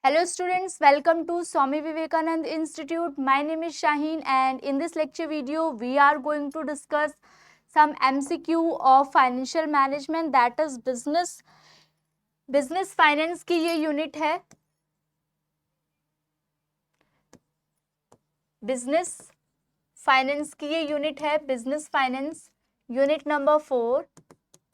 Hello students, welcome to Swami Vivekanand Institute. My name is Shaheen and in this lecture video we are going to discuss some MCQ of financial management, that is business finance की ये unit है business finance की ये unit है business finance unit number 4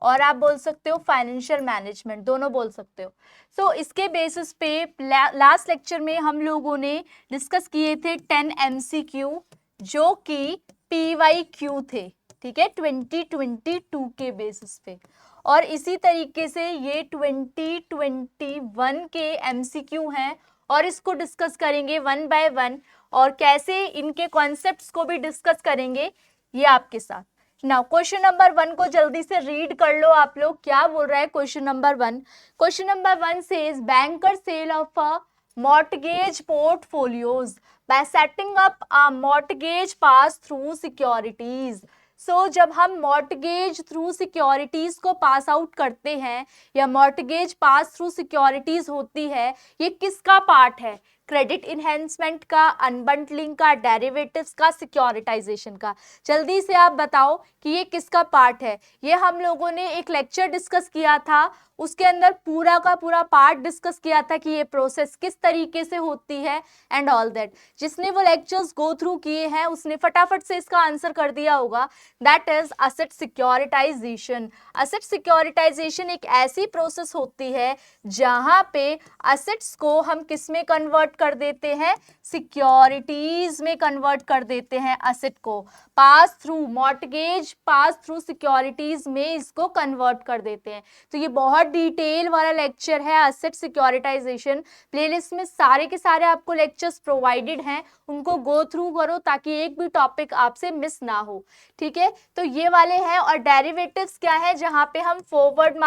और आप बोल सकते हो फाइनेंशियल मैनेजमेंट, दोनों बोल सकते हो। सो इसके बेसिस पे लास्ट लेक्चर में हम लोगों ने डिस्कस किए थे 10 MCQ जो कि PYQ थे, ठीक है, 2022 के बेसिस पे। और इसी तरीके से ये 2021 के MCQ हैं और इसको डिस्कस करेंगे वन बाय वन और कैसे इनके कॉन्सेप्ट्स को भी डिस्कस करेंगे ये आपके साथ। नाउ क्वेश्चन नंबर 1 को जल्दी से रीड कर लो आप लोग, क्या बोल रहा है question number 1। Question number 1 says banker sale of a mortgage portfolios by setting up a mortgage pass through securities। सो जब हम मॉर्टगेज थ्रू सिक्योरिटीज को पास आउट करते हैं या मॉर्टगेज पास थ्रू सिक्योरिटीज होती है, ये किसका पार्ट है? क्रेडिट इन्हेंसमेंट का, अनबंडलिंग का, डेरिवेटिव्स का, सिक्योरिटाइजेशन का। जल्दी से आप बताओ कि ये किसका पार्ट है। ये हम लोगों ने एक लेक्चर डिस्कस किया था, उसके अंदर पूरा का पूरा पार्ट डिस्कस किया था कि ये प्रोसेस किस तरीके से होती है एंड ऑल दैट। जिसने वो लेक्चर्स गो थ्रू किए हैं उसने फटाफट से इसका आंसर कर दिया होगा, that is asset securitisation. Asset securitisation एक ऐसी प्रोसेस होती है जहां पे असेट्स को हम किस में कन्वर्ट कर देते हैं? सिक्योरिटीज में कन्वर्ट कर देते हैं असेट को। Pass through mortgage pass through securities में इसको कन्वर्ट कर देते हैं। तो ये बहुत डिटेल वाला लेक्चर है असेट सिक्योरिटाइजेशन। प्लेलिस्ट में सारे के सारे आपको लेक्चर्स प्रोवाइडेड हैं, उनको गो थ्रू करो ताकि एक भी टॉपिक आपसे मिस ना हो, ठीक है। तो ये वाले हैं। और डेरिवेटिव्स क्या है? जहां पे हम फॉरवर्ड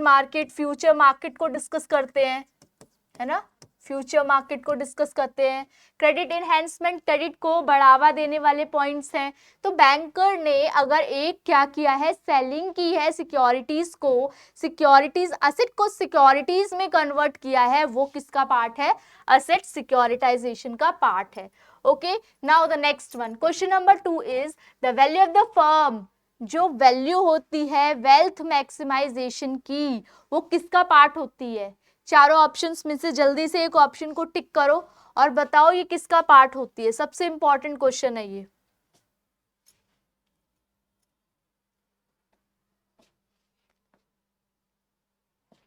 मार्केट फ्यूचर मार्केट को डिस्कस करते हैं, है ना, फ्यूचर मार्केट को डिस्कस करते हैं। क्रेडिट इनहेंसमेंट, क्रेडिट को बढ़ावा देने वाले पॉइंट्स हैं। तो बैंकर ने अगर एक क्या किया है, सेलिंग की है सिक्योरिटीज को, सिक्योरिटीज असेट को सिक्योरिटीज में कन्वर्ट किया है, वो किसका पार्ट है? असेट सिक्योरिटाइजेशन का पार्ट है। Okay, now the next one, question number 2 is the value of the firm. जो वैल्यू होती है वेल्थ मैक्सिमाइजेशन की, वो किसका पार्ट होती है? चारों ऑप्शंस में से जल्दी से एक ऑप्शन को टिक करो और बताओ ये किसका पार्ट होती है। सबसे इंपॉर्टेंट क्वेश्चन है ये।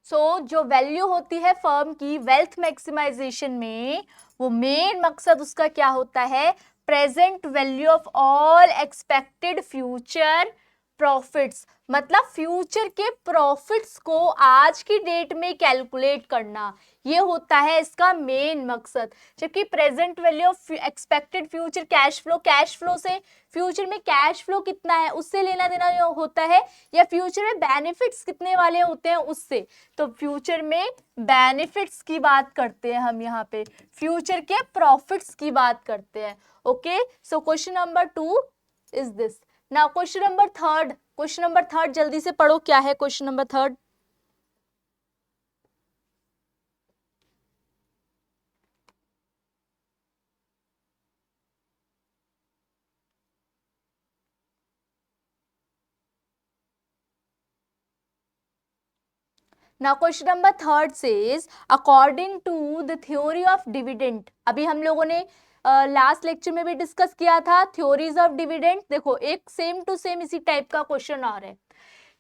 जो वैल्यू होती है फर्म की वेल्थ मैक्सिमाइजेशन में, वो मेन मकसद उसका क्या होता है? Present value of all expected future profits, मतलब फ्यूचर के प्रॉफिट्स को आज की डेट में कैलकुलेट करना, ये होता है इसका मेन मकसद। जबकि present value of expected future cash flow से फ्यूचर में कैश फ्लो कितना है उससे लेना देना होता है, या फ्यूचर में बेनिफिट्स कितने वाले होते हैं उससे। तो फ्यूचर में बेनिफिट्स की बात करते हैं हम, यहाँ पे फ्यूचर के प्रॉफिट्स की बात करते हैं। Okay, so question number 2 is this. Now question number third जल्दी से पढ़ो, क्या है question number 3? Now question number 3 says according to the theory of dividend। अभी हम लोगों ने लास्ट लेक्चर में भी डिस्कस किया था थ्योरीज ऑफ डिविडेंड। देखो एक सेम टू सेम इसी टाइप का क्वेश्चन आ रहा है।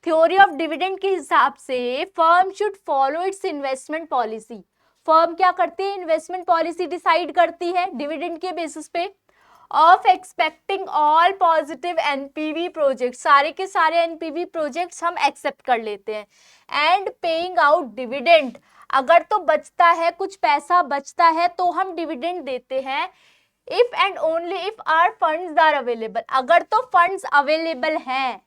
थ्योरी ऑफ डिविडेंड के हिसाब से firm should follow it's investment policy. Firm क्या करती है? इन्वेस्टमेंट पॉलिसी डिसाइड करती है डिविडेंड के बेसिस पे। Of expecting all positive NPV project, सारे के सारे एनपीवी प्रोजेक्ट्स हम एक्सेप्ट कर लेते हैं। एंड पेइंग आउट डिविडेंड, अगर तो बचता है, कुछ पैसा बचता है तो हम डिविडेंड देते हैं। If and only if are funds are available, अगर तो फंड्स अवेलेबल हैं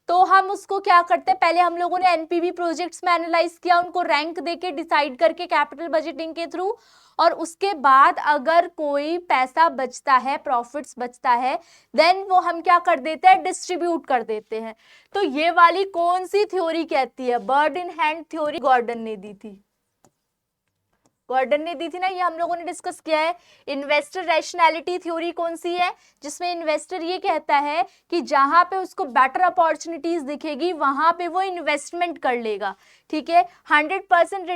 तो हम उसको क्या करते हैं? पहले हम लोगों ने एनपीवी प्रोजेक्ट्स में एनालाइज किया, उनको रैंक देके डिसाइड करके कैपिटल बजटिंग के थ्रू, और उसके बाद अगर कोई पैसा बचता है, प्रॉफिट्स बचता है, देन वो हम क्या कर देते हैं? डिस्ट्रीब्यूट कर देते हैं। तो ये वाली कौन सी थ्योरी कहती है? Bird in hand theory Gordon ने दी थी। गॉर्डन ने दी थी ना, ये हम लोगों ने डिस्कस किया है। इन्वेस्टर रैशनैलिटी थ्योरी कौन सी है, जिसमें इन्वेस्टर ये कहता है कि जहां पे उसको बेटर अपॉर्चुनिटीज दिखेगी वहां पे वो इन्वेस्टमेंट कर लेगा, ठीक है। 100%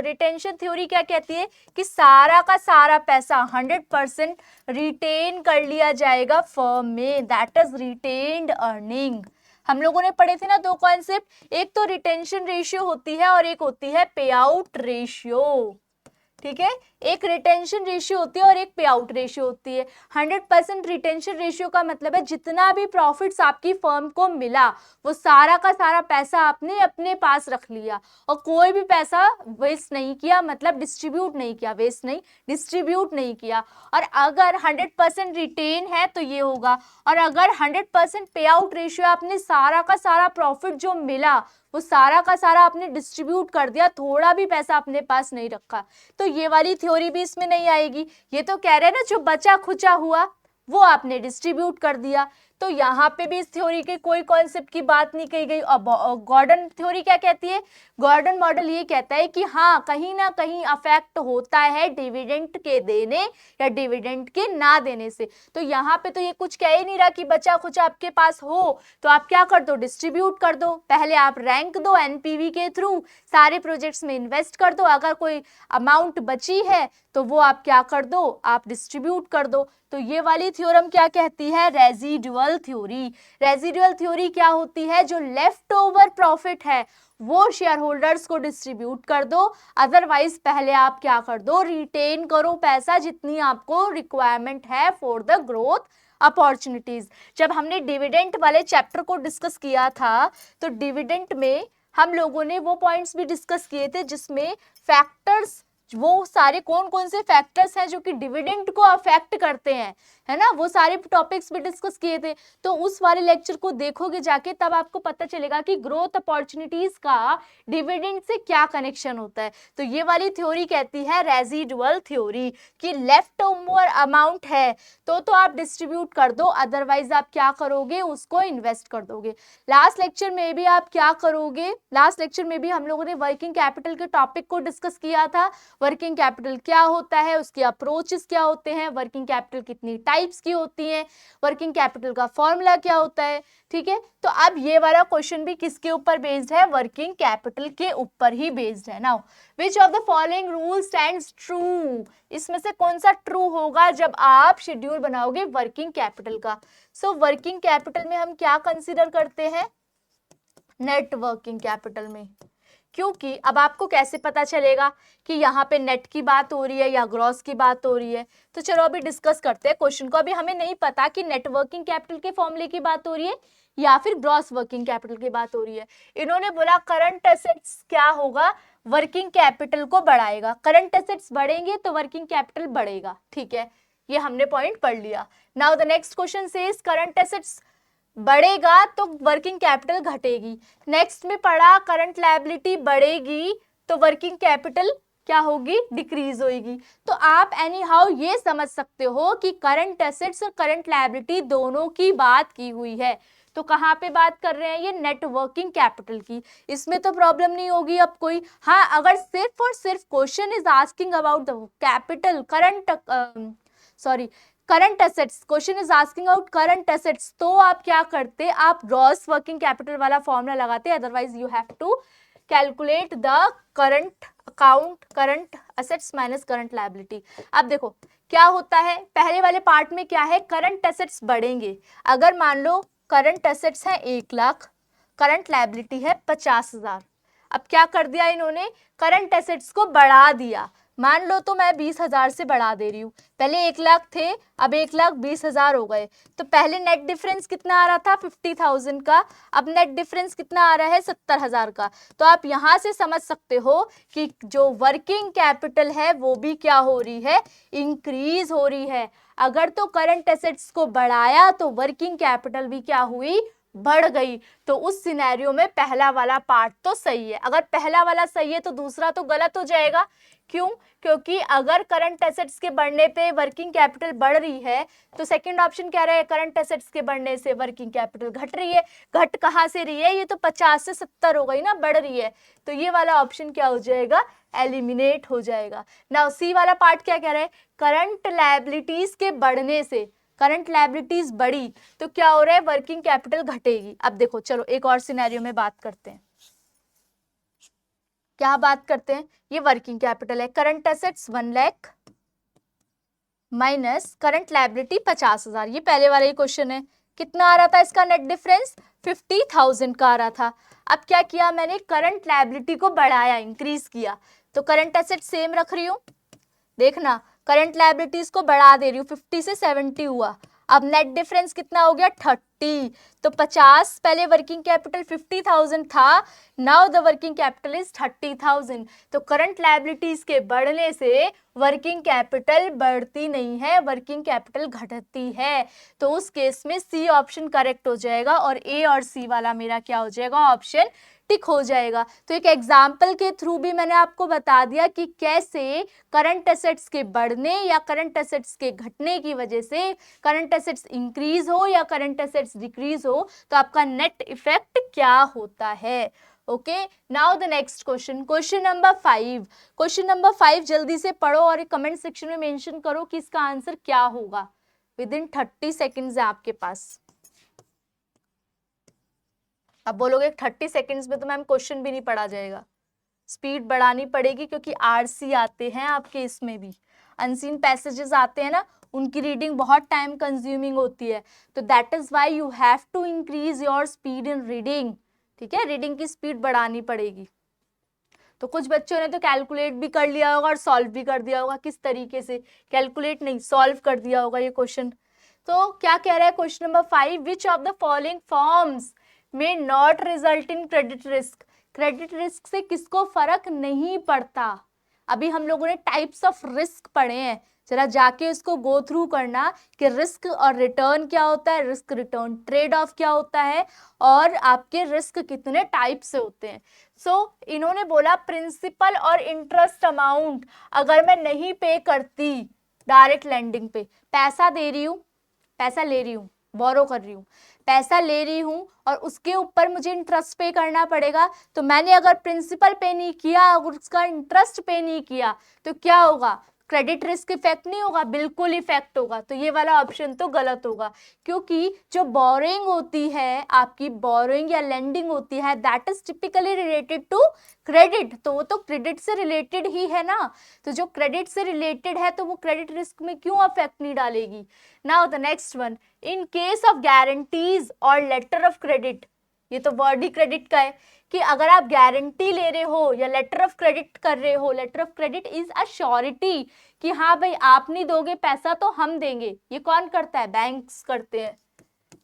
रिटेंशन थ्योरी क्या कहती है कि सारा का सारा पैसा 100% रिटेन कर लिया जाएगा फर्म में, दैट इज रिटेन्ड अर्निंग। हम लोगों ने पढ़े थे ना दो कॉन्सेप्ट, एक तो रिटेंशन रेशियो होती है और एक होती है पे आउट रेशियो, ठीक है। एक रिटेंशन रेशियो होती है और एक पे आउट रेशियो होती है। 100% रिटेंशन रेशियो का मतलब है जितना भी प्रॉफिट्स आपकी फर्म को मिला वो सारा का सारा पैसा आपने अपने पास रख लिया और कोई भी पैसा वेस्ट नहीं किया, मतलब डिस्ट्रीब्यूट नहीं किया, वेस्ट नहीं, डिस्ट्रीब्यूट नहीं किया। और अगर 100% रिटेन है तो ये होगा, और अगर 100% पे आउट रेशियो आपने सारा का सारा प्रॉफिट जो मिला वो सारा का सारा आपने डिस्ट्रीब्यूट कर दिया, थोड़ा भी पैसा अपने पास नहीं रखा, तो ये वाली थ्योरी भी इसमें नहीं आएगी। ये तो कह रहे हैं ना जो बचा खुचा हुआ वो आपने डिस्ट्रीब्यूट कर दिया, तो यहाँ पे भी इस थ्योरी के कोई कॉन्सेप्ट की बात नहीं कही गई। और गॉर्डन थ्योरी क्या कहती है, गॉर्डन मॉडल ये कहता है कि हाँ कहीं ना कहीं अफेक्ट होता है डिविडेंड के देने या डिविडेंड के ना देने से। तो यहाँ पे तो ये कुछ कह ही नहीं रहा कि बचा खुचा आपके पास हो तो आप क्या कर दो, डिस्ट्रीब्यूट कर दो। पहले आप रैंक दो एनपीवी के थ्रू, सारे प्रोजेक्ट्स में इन्वेस्ट कर दो, अगर कोई अमाउंट बची है तो वो आप क्या कर दो, आप डिस्ट्रीब्यूट कर दो। तो ये वाली थ्योरम क्या कहती है, रेजिडुअल थ्योरी। रेजिडुअल थ्योरी क्या होती है, जो लेफ्ट ओवर प्रॉफिट है वो शेयर होल्डर्स को डिस्ट्रीब्यूट कर दो, अदरवाइज पहले आप क्या कर दो, रिटेन करो पैसा जितनी आपको रिक्वायरमेंट है फॉर द ग्रोथ अपॉर्चुनिटीज। जब हमने डिविडेंड वाले चैप्टर को डिस्कस किया था तो डिविडेंड में हम लोगों ने वो पॉइंट्स भी डिस्कस किए थे जिसमें फैक्टर्स, वो सारे कौन कौन से फैक्टर्स हैं जो कि डिविडेंड को अफेक्ट करते हैं, है ना, वो सारे टॉपिक्स भी डिस्कस किए थे। तो उस वाले लेक्चर को देखोगे जाके तब आपको पता चलेगा कि ग्रोथ अपॉर्चुनिटीज का डिविडेंड से क्या कनेक्शन होता है। तो ये वाली थ्योरी कहती है रेजिडुअल थ्योरी कि लेफ्ट ओवर अमाउंट है तो आप डिस्ट्रीब्यूट कर दो, अदरवाइज आप क्या करोगे, उसको इन्वेस्ट कर दोगे। लास्ट लेक्चर में भी आप क्या करोगे, लास्ट लेक्चर में भी हम लोगों ने वर्किंग कैपिटल के टॉपिक को डिस्कस किया था। वर्किंग कैपिटल क्या होता है, उसके अप्रोचेस क्या होते हैं, वर्किंग कैपिटल कितनी टाइप्स की होती हैं, वर्किंग कैपिटल का फॉर्मूला क्या होता है, ठीक है। तो अब ये वाला क्वेश्चन भी किसके ऊपर बेस्ड है, वर्किंग कैपिटल के ऊपर ही बेस्ड है। Now which of the following rule stands true, इसमें से कौन सा ट्रू होगा जब आप शेड्यूल बनाओगे वर्किंग कैपिटल का। सो वर्किंग कैपिटल में हम क्या कंसीडर करते हैं, नेट वर्किंग कैपिटल में, क्योंकि अब आपको कैसे पता चलेगा कि यहाँ पे नेट की बात हो रही है या ग्रॉस की बात हो रही है। तो चलो अभी डिस्कस करते हैं क्वेश्चन को। अभी हमें नहीं पता कि नेट वर्किंग कैपिटल के फॉर्मूले की बात हो रही है या फिर ग्रॉस वर्किंग कैपिटल की बात हो रही है। इन्होंने बोला करंट एसेट्स क्या होगा, वर्किंग कैपिटल को बढ़ाएगा, करंट एसेट्स बढ़ेंगे तो वर्किंग कैपिटल बढ़ेगा, ठीक है, ये हमने पॉइंट पढ़ लिया। Now the next question says current assets बढ़ेगा तो वर्किंग कैपिटल घटेगी। नेक्स्ट में पढ़ा करंट लायबिलिटी बढ़ेगी तो वर्किंग कैपिटल क्या होगी, डिक्रीज होगी। तो आप एनी हाउ ये समझ सकते हो कि करंट एसेट्स और करंट लायबिलिटी दोनों की बात की हुई है। तो कहाँ पे बात कर रहे हैं, ये नेट वर्किंग कैपिटल की, इसमें तो प्रॉब्लम नहीं होगी अब कोई। हाँ अगर सिर्फ और सिर्फ question is asking about the capital current assets, question is asking out current assets, तो आप क्या करते, आप ग्रॉस वर्किंग कैपिटल वाला फॉर्मूला लगाते, otherwise you have to calculate the current account, current assets minus current liability. अब देखो क्या होता है, पहले वाले पार्ट में क्या है, करंट एसेट्स बढ़ेंगे। अगर मान लो करंट एसेट्स है 1 लाख, करंट लायबिलिटी है 50,000। अब क्या कर दिया इन्होंने, करंट एसेट्स को बढ़ा दिया। मान लो तो मैं 20,000 से बढ़ा दे रही हूँ, पहले 1 लाख थे अब 1,20,000 हो गए। तो पहले नेट डिफरेंस कितना आ रहा था 50,000 का, अब नेट डिफरेंस कितना आ रहा है 70,000 का। तो आप यहाँ से समझ सकते हो कि जो वर्किंग कैपिटल है वो भी क्या हो रही है, इंक्रीज हो रही है। अगर तो करंट एसेट्स को बढ़ाया तो वर्किंग कैपिटल भी क्या हुई, बढ़ गई, तो उस सिनेरियो में पहला वाला पार्ट तो सही है। अगर पहला वाला सही है तो दूसरा तो गलत हो जाएगा। क्यों? क्योंकि अगर करंट एसेट्स के बढ़ने पे वर्किंग कैपिटल बढ़ रही है तो सेकंड ऑप्शन क्या रहा है, करंट एसेट्स के बढ़ने से वर्किंग कैपिटल घट रही है। घट कहाँ से रही है, ये तो 50 से 70 हो गई ना, बढ़ रही है, तो ये वाला ऑप्शन क्या हो जाएगा, एलिमिनेट हो जाएगा। नाउ सी वाला पार्ट क्या कह रहा है, करंट लायबिलिटीज के बढ़ने से, करंट लायबिलिटीज बढ़ी तो क्या हो रहा है, वर्किंग कैपिटल घटेगी। अब देखो चलो एक और सिनेरियो में बात करते हैं, क्या बात करते हैं, ये वर्किंग कैपिटल है, current assets 1 lakh minus current liability 50,000, ये पहले वाला ही क्वेश्चन है। कितना आ रहा था इसका नेट डिफरेंस, 50,000 का आ रहा था। अब क्या किया मैंने, करंट लायबिलिटी को बढ़ाया, इंक्रीज किया, तो करंट एसेट सेम रख रही हूँ, देखना करंट लायबिलिटीज को बढ़ा दे रही हूँ, 50 से 70 हुआ। अब नेट डिफरेंस कितना हो गया, 30, तो 50, पहले वर्किंग कैपिटल 50,000 था, now the working capital is 30,000। तो करंट लायबिलिटीज के बढ़ने से वर्किंग कैपिटल बढ़ती नहीं है, वर्किंग कैपिटल घटती है। तो उस केस में सी ऑप्शन करेक्ट हो जाएगा और ए और सी वाला मेरा क्या हो जाएगा, ऑप्शन टिक हो जाएगा। तो एक एग्जाम्पल के थ्रू भी मैंने आपको बता दिया कि कैसे करंट एसेट्स के बढ़ने या करंट एसेट्स के घटने की वजह से करंट एसेट्स इंक्रीज हो या करंट एसेट्स डिक्रीज हो तो आपका नेट इफेक्ट क्या होता है। Okay, now the next question, question number 5। Question number 5 जल्दी से पढ़ो और कमेंट सेक्शन में मेंशन करो कि इसका आंसर क्या होगा। विद इन 30 सेकेंड्स है आपके पास। अब बोलोगे 30 सेकेंड्स में तो मैम क्वेश्चन भी नहीं पढ़ा जाएगा, स्पीड बढ़ानी पड़ेगी क्योंकि आरसी आते हैं आपके, इसमें भी अनसीन पैसेजेस आते हैं ना, उनकी रीडिंग बहुत टाइम कंज्यूमिंग होती है, तो that is why you have to increase your speed in reading. ठीक है, रीडिंग की स्पीड बढ़ानी पड़ेगी। तो कुछ बच्चों ने तो कैलकुलेट भी कर लिया होगा और सॉल्व भी कर दिया होगा, किस तरीके से, कैलकुलेट नहीं सॉल्व कर दिया होगा ये क्वेश्चन। तो क्या कह रहा है question number 5, which of the following forms may not result in credit risk, credit risk से किसको फर्क नहीं पड़ता। अभी हम लोगों ने टाइप्स ऑफ रिस्क पढ़े हैं, जरा जाके इसको गो थ्रू करना कि रिस्क और रिटर्न क्या होता है, रिस्क रिटर्न ट्रेड ऑफ क्या होता है और आपके रिस्क कितने टाइप से होते हैं। सो इन्होंने बोला प्रिंसिपल और इंटरेस्ट अमाउंट अगर मैं नहीं पे करती डायरेक्ट लैंडिंग पे, पैसा दे रही हूँ, पैसा ले रही हूँ, बोरो कर रही हूँ, पैसा ले रही हूँ और उसके ऊपर मुझे इंटरेस्ट पे करना पड़ेगा, तो मैंने अगर प्रिंसिपल पे नहीं किया और उसका इंटरेस्ट पे नहीं किया तो क्या होगा, क्रेडिट रिस्क इफेक्ट नहीं होगा, बिल्कुल इफेक्ट होगा। तो ये वाला ऑप्शन तो गलत होगा, क्योंकि जो बोरोइंग होती है आपकी, बोरोइंग या लेंडिंग होती है, that is typically related to credit, तो वो तो क्रेडिट से रिलेटेड ही है ना, तो जो क्रेडिट से रिलेटेड है तो वो क्रेडिट रिस्क में क्यों अफेक्ट नहीं डालेगी। Now the next one, in case of guarantees और लेटर ऑफ क्रेडिट, ये तो वर्ड ही क्रेडिट का है कि अगर आप गारंटी ले रहे हो या लेटर ऑफ क्रेडिट कर रहे हो, letter of credit is a surety कि हाँ भाई आप नहीं दोगे पैसा तो हम देंगे, ये कौन करता है, बैंक्स करते हैं,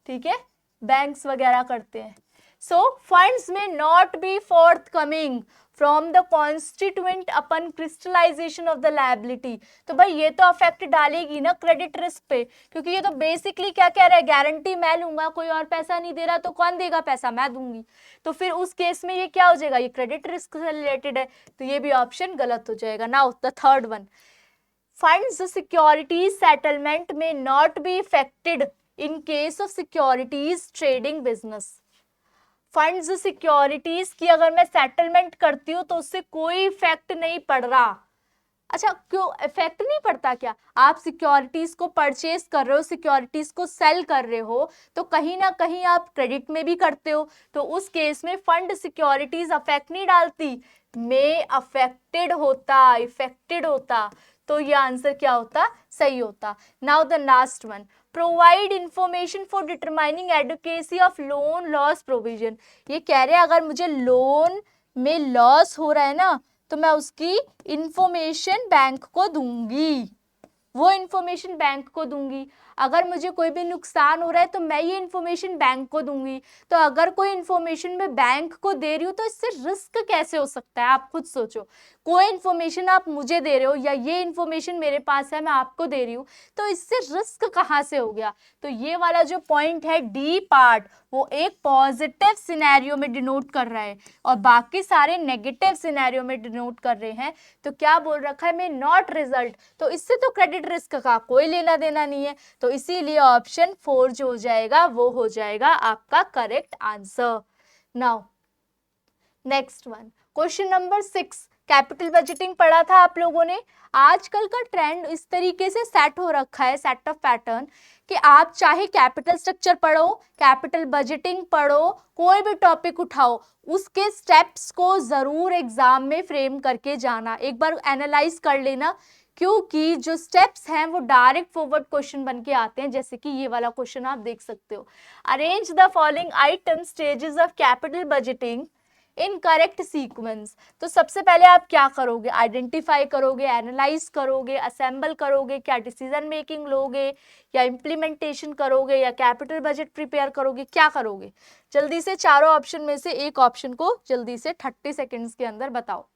ठीक है, बैंक्स वगैरह करते हैं। So funds may not be forthcoming from the constituent upon crystallisation of the liability, तो भाई ये तो अफेक्ट डालेगी ना क्रेडिट रिस्क पे, क्योंकि ये तो बेसिकली क्या कह रहा है, गारंटी मैं लूंगा, कोई और पैसा नहीं दे रहा तो कौन देगा पैसा, मैं दूंगी, तो फिर उस केस में ये क्या हो जाएगा, ये क्रेडिट रिस्क से रिलेटेड है, तो ये भी ऑप्शन गलत हो जाएगा। Now the third one, funds securities settlement may not be affected in case of securities trading business, funds securities की अगर मैं सेटलमेंट करती हूँ तो उससे कोई इफेक्ट नहीं पड़ रहा। अच्छा, क्यों इफेक्ट नहीं पड़ता, क्या आप सिक्योरिटीज को परचेज कर रहे हो, सिक्योरिटीज को सेल कर रहे हो, तो कहीं ना कहीं आप क्रेडिट में भी करते हो, तो उस केस में फंड सिक्योरिटीज अफेक्ट नहीं डालती, में अफेक्टेड होता, इफेक्टेड होता, तो ये आंसर क्या होता, सही होता। Now the last one, provide information for determining adequacy of loan loss provision, ये कह रहे हैं अगर मुझे लोन में लॉस हो रहा है ना तो मैं उसकी इंफॉर्मेशन बैंक को दूंगी, वो इंफॉर्मेशन बैंक को दूंगी। अगर मुझे कोई भी नुकसान हो रहा है तो मैं ये इन्फॉर्मेशन बैंक को दूंगी। तो अगर कोई इन्फॉर्मेशन मैं बैंक को दे रही हूँ तो इससे रिस्क कैसे हो सकता है, आप खुद सोचो। कोई इन्फॉर्मेशन आप मुझे दे रहे हो या ये इन्फॉर्मेशन मेरे पास है मैं आपको दे रही हूँ, तो इससे रिस्क कहाँ से हो गया। तो ये वाला जो पॉइंट है डी पार्ट, वो एक पॉजिटिव सिनेरियो में डिनोट कर रहा है और बाकी सारे नेगेटिव सिनेरियो में डिनोट कर रहे हैं। तो क्या बोल रखा है, मैं नॉट रिजल्ट, तो इससे तो क्रेडिट रिस्क का कोई लेना देना नहीं है। तो इसीलिए ऑप्शन 4 जो हो जाएगा वो हो जाएगा आपका correct answer. Now next one, question number 6, capital budgeting पढ़ा था आप लोगों ने। आजकल का ट्रेंड इस तरीके से सेट हो रखा है, सेट ऑफ पैटर्न, कि आप चाहे कैपिटल स्ट्रक्चर पढ़ो, कैपिटल बजटिंग पढ़ो, कोई भी टॉपिक उठाओ, उसके स्टेप्स को जरूर एग्जाम में फ्रेम करके जाना, एक बार एनालाइज कर लेना, क्योंकि जो स्टेप्स हैं वो डायरेक्ट फॉरवर्ड क्वेश्चन बन के आते हैं। जैसे कि ये वाला क्वेश्चन आप देख सकते हो, arrange the following item stages of capital budgeting in correct sequence. तो सबसे पहले आप क्या करोगे, आइडेंटिफाई करोगे, एनालाइज करोगे, असेंबल करोगे, क्या डिसीजन मेकिंग लोगे या इम्प्लीमेंटेशन करोगे या कैपिटल बजट प्रिपेयर करोगे, क्या करोगे। जल्दी से चारों ऑप्शन में से एक ऑप्शन को जल्दी से 30 सेकेंड्स के अंदर बताओ।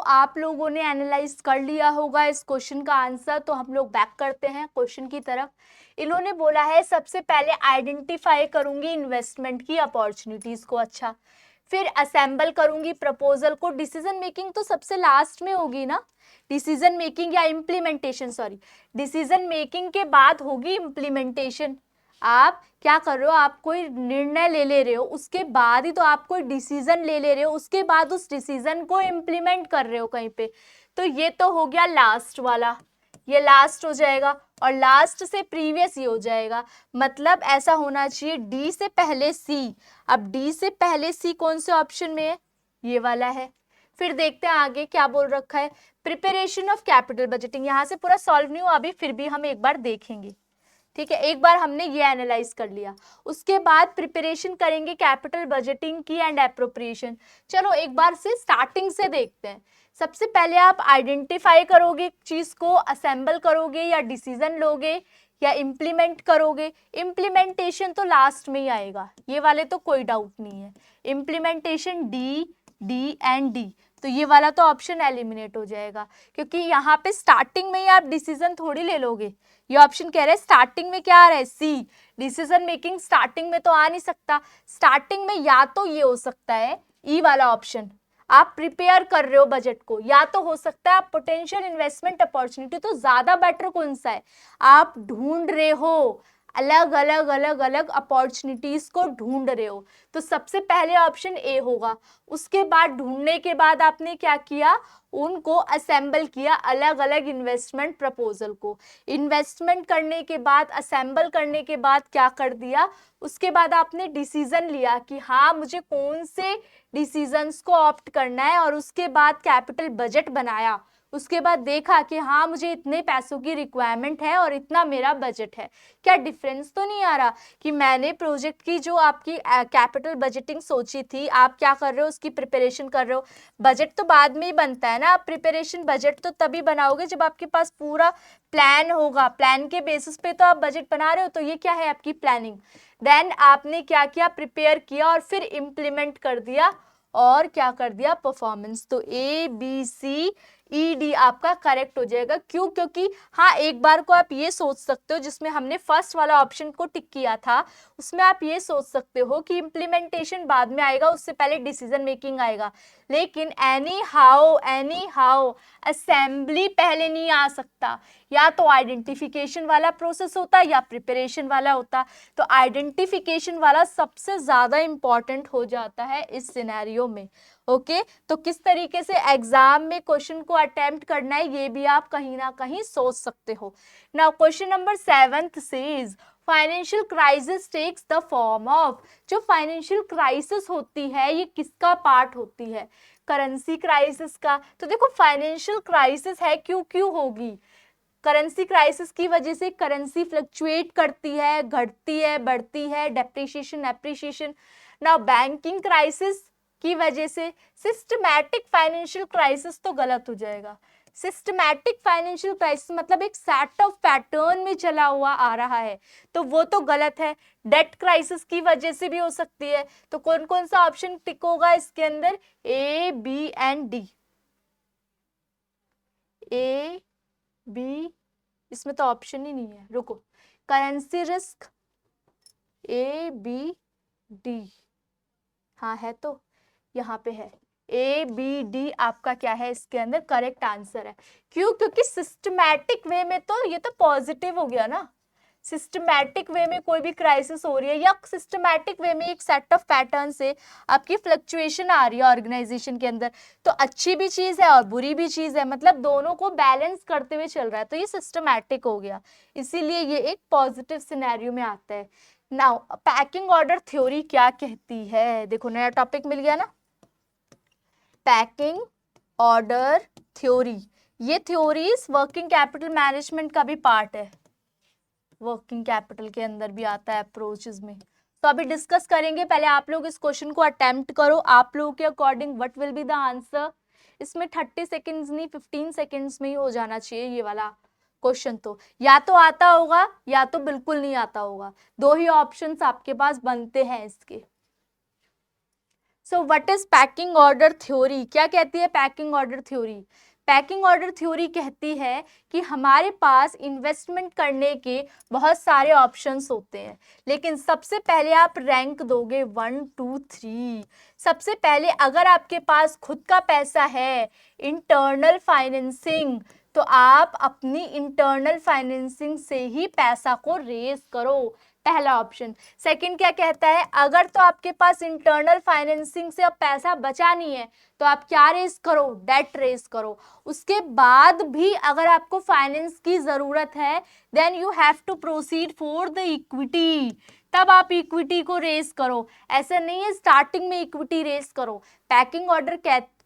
आप लोगों ने एनालाइज कर लिया होगा इस क्वेश्चन का आंसर। तो हम लोग बैक करते हैं क्वेश्चन की तरफ। इन्होंने बोला है सबसे पहले आइडेंटिफाई करूंगी इन्वेस्टमेंट की अपॉर्चुनिटीज को, अच्छा, फिर असेंबल करूंगी प्रपोजल को, डिसीजन मेकिंग तो सबसे लास्ट में होगी ना, डिसीजन मेकिंग या इम्प्लीमेंटेशन, सॉरी, डिसीजन मेकिंग के बाद होगी इम्प्लीमेंटेशन। आप क्या कर रहे हो, आप कोई निर्णय ले रहे हो, उसके बाद ही तो आप कोई डिसीजन ले रहे हो, उसके बाद उस डिसीजन को इम्प्लीमेंट कर रहे हो कहीं पे। तो ये तो हो गया लास्ट वाला, ये लास्ट हो जाएगा और लास्ट से प्रीवियस ये हो जाएगा। मतलब ऐसा होना चाहिए डी से पहले सी। अब डी से पहले सी कौन से ऑप्शन में है, ये वाला है। फिर देखते हैं आगे क्या बोल रखा है, प्रिपरेशन ऑफ कैपिटल बजटिंग। यहाँ से पूरा सॉल्व नहीं हुआ अभी, फिर भी हम एक बार देखेंगे, ठीक है। एक बार हमने ये एनालाइज कर लिया, उसके बाद प्रिपरेशन करेंगे कैपिटल बजटिंग की एंड एप्रोप्रिएशन। चलो एक बार से स्टार्टिंग से देखते हैं। सबसे पहले आप आइडेंटिफाई करोगे चीज को, असेंबल करोगे या डिसीजन लोगे या इम्प्लीमेंट करोगे। इम्प्लीमेंटेशन तो लास्ट में ही आएगा, ये वाले तो कोई डाउट नहीं है। Implementation D, D and D, तो ये वाला तो ऑप्शन एलिमिनेट हो जाएगा, क्योंकि यहाँ पे स्टार्टिंग में ही आप डिसीजन थोड़ी ले लोगे। ये ऑप्शन कह रहा है स्टार्टिंग में क्या आ रहा है, सी, डिसीजन मेकिंग स्टार्टिंग में तो आ नहीं सकता। स्टार्टिंग में या तो ये हो सकता है ई वाला ऑप्शन, आप प्रिपेयर कर रहे हो बजट को, या तो हो सकता है आप पोटेंशियल इन्वेस्टमेंट अपॉर्चुनिटी, तो ज्यादा बेटर कौन सा है, आप ढूंढ रहे हो, अलग अलग अलग अलग अपॉर्चुनिटीज को ढूंढ रहे हो, तो सबसे पहले ऑप्शन ए होगा। उसके बाद ढूंढने के बाद आपने क्या किया, उनको असेंबल किया, अलग अलग इन्वेस्टमेंट प्रपोजल को। इन्वेस्टमेंट करने के बाद, असेंबल करने के बाद क्या कर दिया, उसके बाद आपने डिसीजन लिया कि हाँ मुझे कौन से डिसीजंस को ऑप्ट करना है, और उसके बाद कैपिटल बजट बनाया। उसके बाद देखा कि हाँ मुझे इतने पैसों की रिक्वायरमेंट है और इतना मेरा बजट है। क्या डिफरेंस तो नहीं आ रहा कि मैंने प्रोजेक्ट की जो आपकी कैपिटल बजटिंग सोची थी, आप क्या कर रहे हो, उसकी प्रिपरेशन कर रहे हो। बजट तो बाद में ही बनता है ना, आप प्रिपरेशन बजट तो तभी बनाओगे जब आपके पास पूरा प्लान होगा, प्लान के बेसिस पे तो आप बजट बना रहे हो। तो ये क्या है, आपकी प्लानिंग। देन आपने क्या किया, प्रिपेयर किया और फिर इम्प्लीमेंट कर दिया, और क्या कर दिया, परफॉर्मेंस। तो ए बी सी ED आपका करेक्ट हो जाएगा। क्यों? क्योंकि हाँ, एक बार को आप ये सोच सकते हो, जिसमें हमने फर्स्ट वाला ऑप्शन को टिक किया था, उसमें आप ये सोच सकते हो कि इम्प्लीमेंटेशन बाद में आएगा, उससे पहले डिसीजन मेकिंग आएगा, लेकिन एनी हाउ असेंबली पहले नहीं आ सकता। या तो आइडेंटिफिकेशन वाला प्रोसेस होता या प्रिपरेशन वाला होता, तो आइडेंटिफिकेशन वाला सबसे ज्यादा इंपॉर्टेंट हो जाता है इस सिनेरियो में। ओके, तो किस तरीके से एग्जाम में क्वेश्चन को अटेम्प्ट करना है ये भी आप कहीं ना कहीं सोच सकते हो। Now question number 7 says financial crisis takes the form of. जो फाइनेंशियल क्राइसिस होती है ये किसका पार्ट होती है? करेंसी क्राइसिस का। तो देखो फाइनेंशियल क्राइसिस है, क्यों होगी? करेंसी क्राइसिस की वजह से करेंसी फ्लक्चुएट करती है, घटती है, बढ़ती है, depreciation appreciation. Now banking crisis की वजह से। सिस्टमैटिक फाइनेंशियल क्राइसिस तो गलत हो जाएगा। सिस्टमैटिक फाइनेंशियल क्राइसिस मतलब एक सेट ऑफ पैटर्न में चला हुआ आ रहा है, तो वो तो गलत है। डेट क्राइसिस की वजह से भी हो सकती है। तो कौन कौन सा ऑप्शन टिक होगा इसके अंदर? A, B and D। A, B, इसमें तो ऑप्शन ही नहीं है, रुको। Currency risk A, B, D, हाँ है, तो यहाँ पे है A, B, D आपका क्या है इसके अंदर करेक्ट आंसर है। क्यों? क्योंकि सिस्टमैटिक वे में तो ये तो पॉजिटिव हो गया ना। सिस्टमैटिक वे में कोई भी क्राइसिस हो रही है या सिस्टमैटिक वे में एक सेट ऑफ पैटर्न से आपकी फ्लक्चुएशन आ रही है ऑर्गेनाइजेशन के अंदर, तो अच्छी भी चीज है और बुरी भी चीज है, मतलब दोनों को बैलेंस करते हुए चल रहा है, तो ये सिस्टमैटिक हो गया, इसीलिए ये एक पॉजिटिव सिनेरियो में आता है। नाउ पैकिंग ऑर्डर थ्योरी क्या कहती है? देखो नया टॉपिक मिल गया ना, पैकिंग ऑर्डर थ्योरी। ये थ्योरीज वर्किंग कैपिटल मैनेजमेंट का भी पार्ट है, वर्किंग कैपिटल के अंदर भी आता है अप्रोचेस में। तो अभी डिस्कस करेंगे, पहले आप लोग इस क्वेश्चन को अटेम्प्ट करो, आप लोगों के according what will be the answer. इसमें 30 सेकेंड्स नहीं 15 सेकेंड्स में ही हो जाना चाहिए ये वाला क्वेश्चन। तो या तो आता होगा या तो बिल्कुल नहीं आता होगा, दो ही ऑप्शंस आपके पास बनते हैं इसके। So what is packing order theory? क्या कहती है packing order theory? Packing order theory कहती है कि हमारे पास इन्वेस्टमेंट करने के बहुत सारे ऑप्शंस होते हैं, लेकिन सबसे पहले आप रैंक दोगे 1, 2, 3। सबसे पहले अगर आपके पास खुद का पैसा है, इंटरनल फाइनेंसिंग, तो आप अपनी इंटरनल फाइनेंसिंग से ही पैसा को रेज करो, पहला ऑप्शन। सेकंड क्या कहता है? अगर तो आपके पास इंटरनल फाइनेंसिंग से अब पैसा बचा नहीं है, तो आप क्या रेज करो? डेट रेज करो। उसके बाद भी अगर आपको फाइनेंस की जरूरत है, then you have to proceed for the equity, तब आप इक्विटी को रेज करो। ऐसा नहीं है स्टार्टिंग में इक्विटी रेज करो।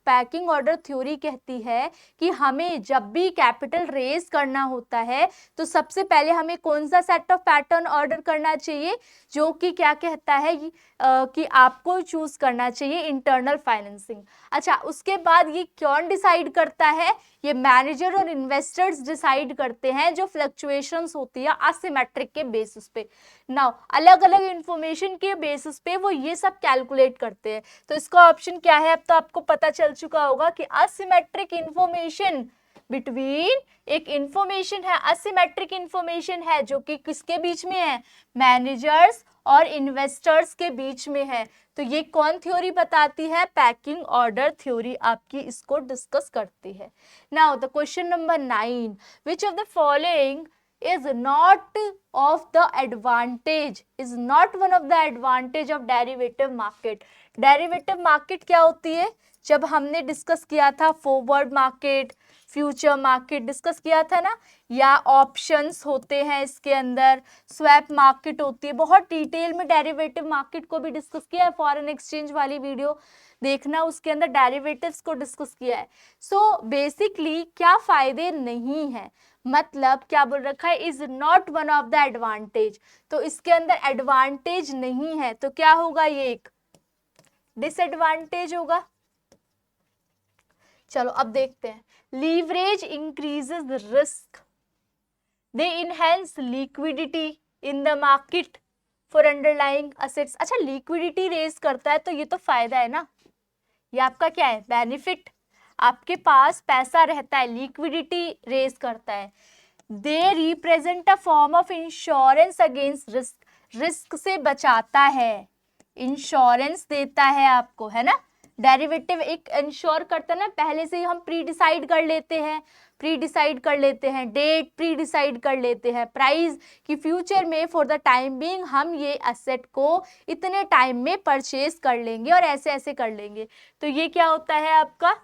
पैकिंग ऑर्डर थ्योरी कहती है कि हमें जब भी कैपिटल रेज करना होता है, तो सबसे पहले हमें कौन सा सेट ऑफ पैटर्न ऑर्डर करना चाहिए, जो कि क्या कहता है कि आपको चूज करना चाहिए इंटरनल फाइनेंसिंग। अच्छा, उसके बाद ये कौन डिसाइड करता है? ये मैनेजर और इन्वेस्टर्स डिसाइड करते हैं, जो फ्लक्चुएशंस होती है असिमेट्रिक के बेसिस पे। नाउ अलग अलग इंफॉर्मेशन के बेसिस पे वो ये सब कैलकुलेट करते हैं। तो इसका ऑप्शन क्या है? अब तो आपको पता चल चुका होगा कि असिमेट्रिक इंफॉर्मेशन बिटवीन, एक इंफॉर्मेशन है असिमेट्रिक इंफॉर्मेशन है जो कि किसके बीच में है? मैनेजर्स और इन्वेस्टर्स के बीच में है। तो ये कौन थ्योरी बताती है? पैकिंग ऑर्डर थ्योरी आपकी इसको डिस्कस करती है। Now the question number 9, which of the following is not of the advantage, is not one of the advantage of derivative market। derivative market क्या होती है? जब हमने डिस्कस किया था forward market, future market discuss किया था ना, या ऑप्शंस होते हैं इसके अंदर, स्वैप मार्केट होती है, बहुत डिटेल में डेरिवेटिव मार्केट को भी डिस्कस किया है, फॉरेन एक्सचेंज वाली वीडियो देखना, उसके अंदर डेरिवेटिव्स को डिस्कस किया है। सो बेसिकली क्या फायदे नहीं है, मतलब क्या बोल रखा है? Is not one of the advantage, तो इसके अंदर एडवांटेज नहीं है, तो क्या होगा? ये एक डिसएडवांटेज होगा। चलो अब देखते हैं। Leverage increases the risk, they enhance liquidity in the market for underlying assets. अच्छा, लिक्विडिटी रेज करता है तो ये तो फायदा है ना, ये आपका क्या है? बेनिफिट। आपके पास पैसा रहता है, लिक्विडिटी रेज करता है, they represent a form of insurance against risk, risk से बचाता है, इंश्योरेंस देता है आपको, है ना। डेरिवेटिव एक इंश्योर करता है ना, पहले से ही हम प्री डिसाइड कर लेते हैं, डेट प्री डिसाइड कर लेते हैं, प्राइस कि फ्यूचर में फॉर द टाइम बीइंग हम ये एसेट को इतने टाइम में परचेज कर लेंगे और ऐसे ऐसे कर लेंगे। तो ये क्या होता है आपका,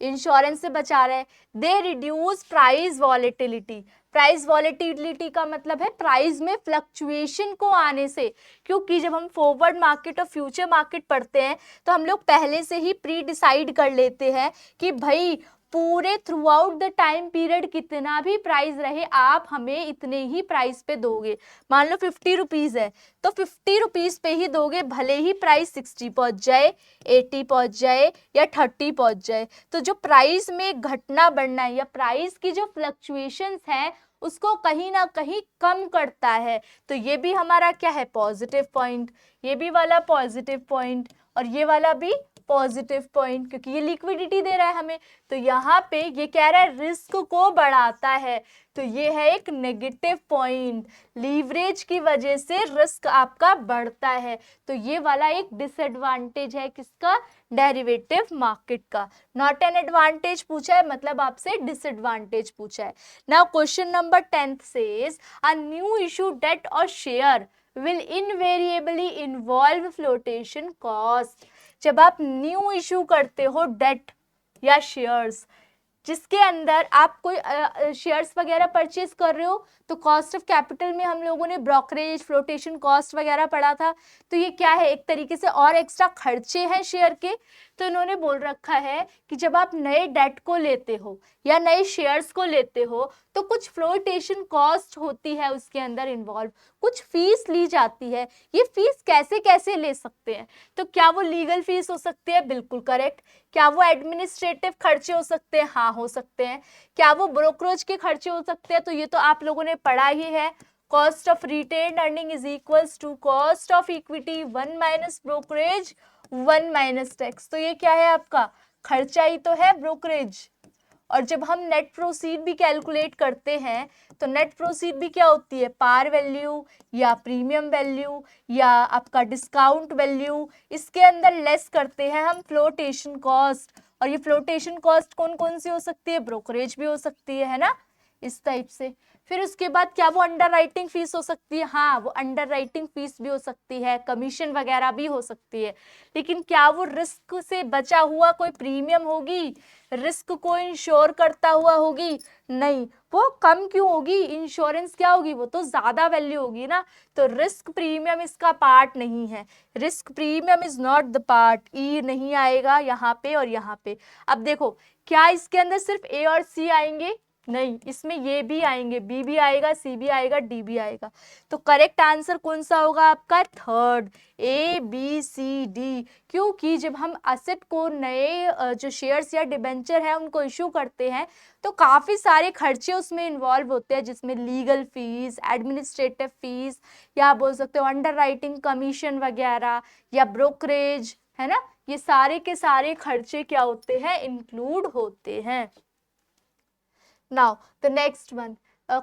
इंश्योरेंस से बचा रहे हैं। They reduce price volatility, price volatility का मतलब है प्राइस में फ्लक्चुएशन को आने से, क्योंकि जब हम फॉरवर्ड मार्केट और फ्यूचर मार्केट पढ़ते हैं तो हम लोग पहले से ही प्री डिसाइड कर लेते हैं कि भाई पूरे through out the time period कितना भी प्राइस रहे आप हमें इतने ही प्राइस पे दोगे। मान लो 50 रुपीज है तो 50 रुपीज पे ही दोगे, भले ही प्राइस 60 पहुंच जाए, 80 पहुंच जाए या 30 पहुंच जाए। तो जो प्राइस में घटना बढ़ना है या प्राइस की जो फ्लक्चुएशंस है उसको कहीं ना कहीं कम करता है। तो ये भी हमारा क्या है, पॉजिटिव पॉइंट, ये भी वाला पॉजिटिव पॉइंट और ये वाला भी पॉजिटिव पॉइंट, क्योंकि ये लिक्विडिटी दे रहा है हमें। तो यहाँ पे ये कह रहा है रिस्क को बढ़ाता है, तो ये है एक नेगेटिव पॉइंट, लीवरेज की वजह से रिस्क आपका बढ़ता है। तो ये वाला एक डिसएडवांटेज है किसका, डेरिवेटिव मार्केट का। नॉट एन एडवांटेज पूछा है, मतलब आपसे डिसएडवांटेज पूछा है। Now question number 10 says a new issue debt और share will invariably involve flotation cost। जब आप न्यू इशू करते हो डेट या शेयर्स जिसके अंदर आप कोई शेयर्स वगैरह परचेज कर रहे हो, तो कॉस्ट ऑफ कैपिटल में हम लोगों ने ब्रोकरेज, फ्लोटेशन कॉस्ट वगैरह पढ़ा था। तो ये क्या है, एक तरीके से और एक्स्ट्रा खर्चे हैं शेयर के। तो इन्होंने बोल रखा है कि जब आप नए डेट को लेते हो या नए शेयर्स को लेते हो तो कुछ फ्लोटेशन कॉस्ट होती है उसके अंदर इन्वॉल्व, कुछ फीस ली जाती है। ये फीस कैसे कैसे ले सकते हैं, तो क्या वो लीगल फीस हो सकती है, बिल्कुल करेक्ट। क्या वो एडमिनिस्ट्रेटिव खर्चे हो सकते हैं, हाँ हो सकते हैं। क्या वो ब्रोकरेज के खर्चे हो सकते हैं, तो ये तो आप लोगों ने पढ़ा ही है। Cost of retained earning is equals to cost of equity 1 minus brokerage 1 minus tax. तो ये क्या है आपका खर्चा ही तो है, ब्रोकरेज। और जब हम नेट प्रोसीड भी कैलकुलेट करते हैं तो नेट प्रोसीड भी क्या होती है, पार वैल्यू या प्रीमियम वैल्यू या आपका डिस्काउंट वैल्यू, इसके अंदर लेस करते हैं हम फ्लोटेशन कॉस्ट। और ये फ्लोटेशन कॉस्ट कौन कौन सी हो सकती है, ब्रोकरेज भी हो सकती है ना, इस टाइप से। फिर उसके बाद क्या वो अंडर राइटिंग फीस हो सकती है, हाँ वो अंडर राइटिंग फीस भी हो सकती है, कमीशन वगैरह भी हो सकती है। लेकिन क्या वो रिस्क से बचा हुआ कोई प्रीमियम होगी, रिस्क को इंश्योर करता हुआ होगी, नहीं। वो कम क्यों होगी, इंश्योरेंस क्या होगी, वो तो ज्यादा वैल्यू होगी ना। तो रिस्क प्रीमियम इसका पार्ट नहीं है, risk premium is not the part, E नहीं आएगा यहाँ पे और यहाँ पे। अब देखो क्या इसके अंदर सिर्फ ए और सी आएंगे, नहीं, इसमें ये भी आएंगे, बी भी आएगा, सी भी आएगा, डी भी आएगा। तो करेक्ट आंसर कौन सा होगा आपका, third, A B C D. क्योंकि जब हम असेट को नए जो शेयर्स या डिबेंचर है उनको इशू करते हैं तो काफ़ी सारे खर्चे उसमें इन्वॉल्व होते हैं, जिसमें लीगल फीस, एडमिनिस्ट्रेटिव फीस, या आप बोल सकते हो अंडर राइटिंग कमीशन वगैरह या ब्रोकरेज, है ना। ये सारे के सारे खर्चे क्या होते हैं, इंक्लूड होते हैं। Now, the next one,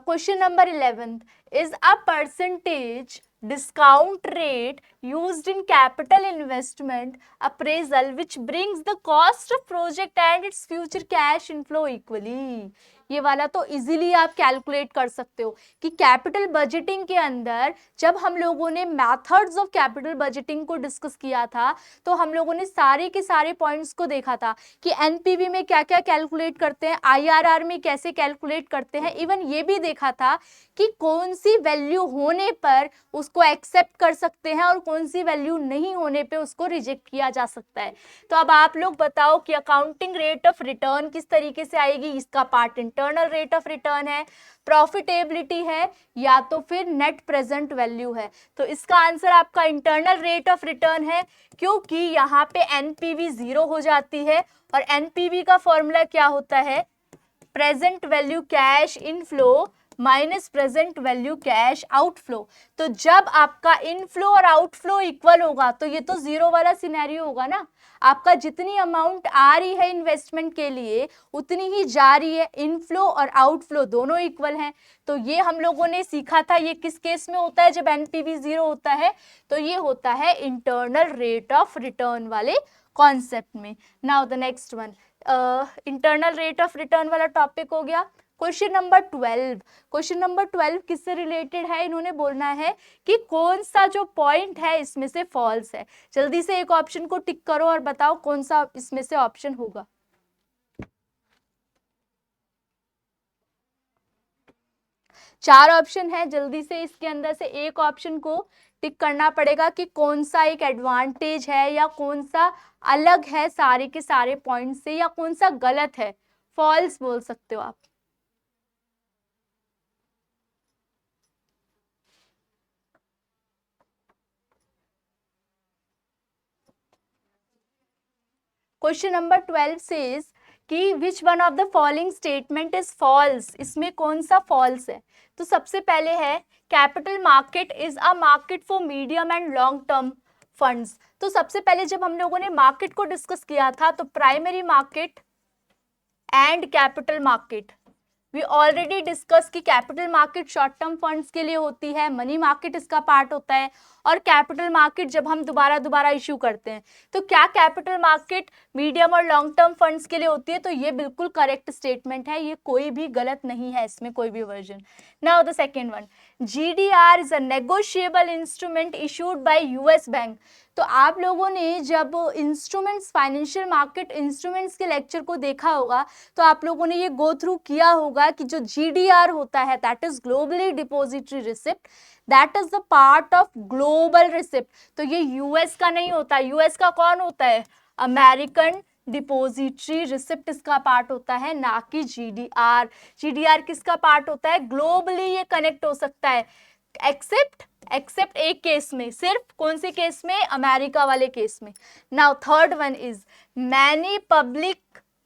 question number 11 is a percentage discount rate used in capital investment appraisal which brings the cost of project and its future cash inflow equally। ये वाला तो इजीली आप कैलकुलेट कर सकते हो कि कैपिटल बजटिंग के अंदर जब हम लोगों ने मेथड्स ऑफ कैपिटल बजटिंग को डिस्कस किया था तो हम लोगों ने सारे के सारे पॉइंट्स को देखा था कि एनपीवी में क्या क्या कैलकुलेट करते हैं, आईआरआर में कैसे कैलकुलेट करते हैं। इवन ये भी देखा था कि कौन सी वैल्यू होने पर उसको एक्सेप्ट कर सकते हैं और कौन सी वैल्यू नहीं होने पे उसको रिजेक्ट किया जा सकता है। तो अब आप लोग बताओ कि अकाउंटिंग रेट ऑफ रिटर्न किस तरीके से आएगी, इसका part internal rate of return है, प्रॉफिटेबिलिटी है, या तो फिर नेट प्रेजेंट वैल्यू है। तो इसका आंसर आपका इंटरनल रेट ऑफ रिटर्न है, क्योंकि यहाँ पे एनपीवी 0 हो जाती है और एनपीवी का फॉर्मूला क्या होता है, present value cash inflow minus present value cash outflow. तो जब आपका इनफ्लो और आउटफ्लो इक्वल होगा तो ये तो जीरो वाला सिनेरियो होगा ना, आपका जितनी अमाउंट आ रही है इन्वेस्टमेंट के लिए उतनी ही जा रही है, इनफ्लो और आउटफ्लो दोनों इक्वल हैं। तो ये हम लोगों ने सीखा था, ये किस केस में होता है जब एनपीवी जीरो होता है, तो ये होता है इंटरनल रेट ऑफ रिटर्न वाले कॉन्सेप्ट में। Now the next one, internal rate of return वाला टॉपिक हो गया। क्वेश्चन नंबर 12, क्वेश्चन नंबर 12 किससे रिलेटेड है, इन्होंने बोलना है कि कौन सा जो पॉइंट है इसमें से फॉल्स है। जल्दी से एक ऑप्शन को टिक करो और बताओ कौन सा इसमें से ऑप्शन होगा। चार ऑप्शन है, जल्दी से इसके अंदर से एक ऑप्शन को टिक करना पड़ेगा कि कौन सा एक एडवांटेज है या कौन सा अलग है सारे के सारे पॉइंट से, या कौन सा गलत है, फॉल्स बोल सकते हो आप। क्वेश्चन नंबर 12 सेज कि which one of the following statement is false, इसमें कौन सा फॉल्स है। तो सबसे पहले है capital market is a market for medium and long term funds. तो सबसे पहले जब हम लोगों ने मार्केट को डिस्कस किया था तो primary market and capital market we already discuss कि capital market short term funds के लिए होती है, मनी मार्केट इसका पार्ट होता है, और कैपिटल मार्केट जब हम दोबारा इशू करते हैं। तो क्या कैपिटल मार्केट मीडियम और लॉन्ग टर्म फंड्स के लिए होती है, तो ये बिल्कुल करेक्ट स्टेटमेंट है, ये कोई भी गलत नहीं है इसमें कोई भी version. Now the second one, GDR is a negotiable instrument issued by US bank. तो आप लोगों ने जब इंस्ट्रूमेंट्स, फाइनेंशियल मार्केट इंस्ट्रूमेंट्स के लेक्चर को देखा होगा तो आप लोगों ने ये गो थ्रू किया होगा कि जो GDR होता है that is globally depository receipt, that is the part of global receipt. तो ये यूएस का नहीं होता, यूएस का कौन होता है, अमेरिकन डिपॉजिटरी रिसिप्ट इसका पार्ट होता है, ना कि GDR। GDR किसका पार्ट होता है, ग्लोबली ये कनेक्ट हो सकता है, एक्सेप्ट एक केस में, सिर्फ कौन से केस में, अमेरिका वाले केस में। Now third one is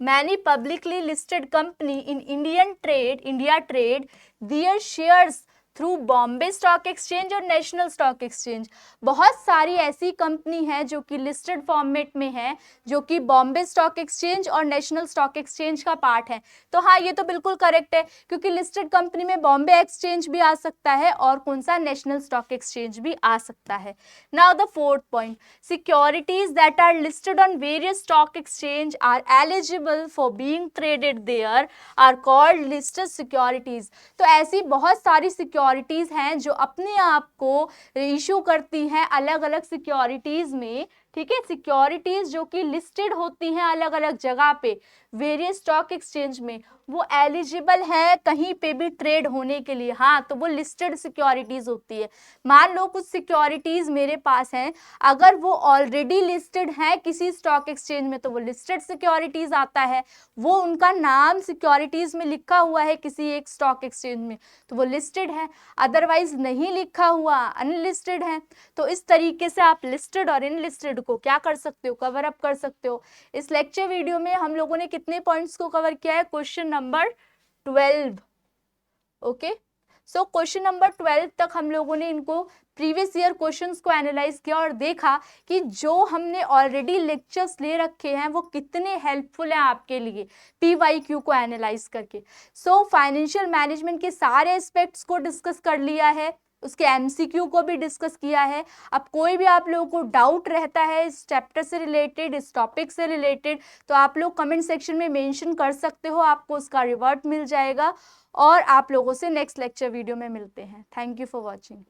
many publicly listed company in India trade their shares through Bombay stock exchange और नेशनल स्टॉक एक्सचेंज। बहुत सारी ऐसी कंपनी है जो कि लिस्टेड फॉर्मेट में है, जो कि बॉम्बे स्टॉक एक्सचेंज और नेशनल स्टॉक एक्सचेंज का पार्ट है। तो हाँ, ये तो बिल्कुल करेक्ट है, क्योंकि लिस्टेड कंपनी में बॉम्बे एक्सचेंज भी आ सकता है और कौन सा, नेशनल स्टॉक एक्सचेंज भी आ सकता है। Now the fourth point, securities that are listed on various stock exchange are eligible for being traded there are called listed securities. तो ऐसी बहुत सारी सिक्योरिटीज हैं जो अपने आप को इशू करती हैं अलग अलग सिक्योरिटीज में, ठीक है, सिक्योरिटीज जो कि लिस्टेड होती हैं अलग अलग जगह पे वेरियस स्टॉक एक्सचेंज में, वो एलिजिबल है कहीं पे भी ट्रेड होने के लिए। हाँ, तो वो लिस्टेड सिक्योरिटीज होती है। मान लो कुछ सिक्योरिटीज मेरे पास हैं, अगर वो ऑलरेडी लिस्टेड हैं किसी स्टॉक एक्सचेंज में तो वो लिस्टेड सिक्योरिटीज आता है, वो उनका नाम सिक्योरिटीज में लिखा हुआ है किसी एक स्टॉक एक्सचेंज में तो वो लिस्टेड है, अदरवाइज नहीं लिखा हुआ, अनलिस्टेड है। तो इस तरीके से आप लिस्टेड और इनलिस्टेड को क्या कर सकते हो, कवर अप कर सकते हो। इस लेक्चर वीडियो में हम लोगों ने कितने पॉइंट्स को कवर किया है, question number 12। Okay, so question number 12 तक हम लोगों ने इनको प्रीवियस ईयर क्वेश्चंस को एनालाइज किया और देखा कि जो हमने ऑलरेडी लेक्चर्स ले रखे हैं वो कितने हेल्पफुल हैं आपके लिए PYQ को एनालाइज करके। सो फाइनेंशियल मैनेजमेंट के सारे एस्पेक्ट्स को डिस्कस कर लिया है, उसके MCQ को भी डिस्कस किया है। अब कोई भी आप लोगों को डाउट रहता है इस चैप्टर से रिलेटेड, इस टॉपिक से रिलेटेड, तो आप लोग कमेंट सेक्शन में मेंशन कर सकते हो, आपको उसका रिवर्ट मिल जाएगा। और आप लोगों से नेक्स्ट लेक्चर वीडियो में मिलते हैं। Thank you for watching.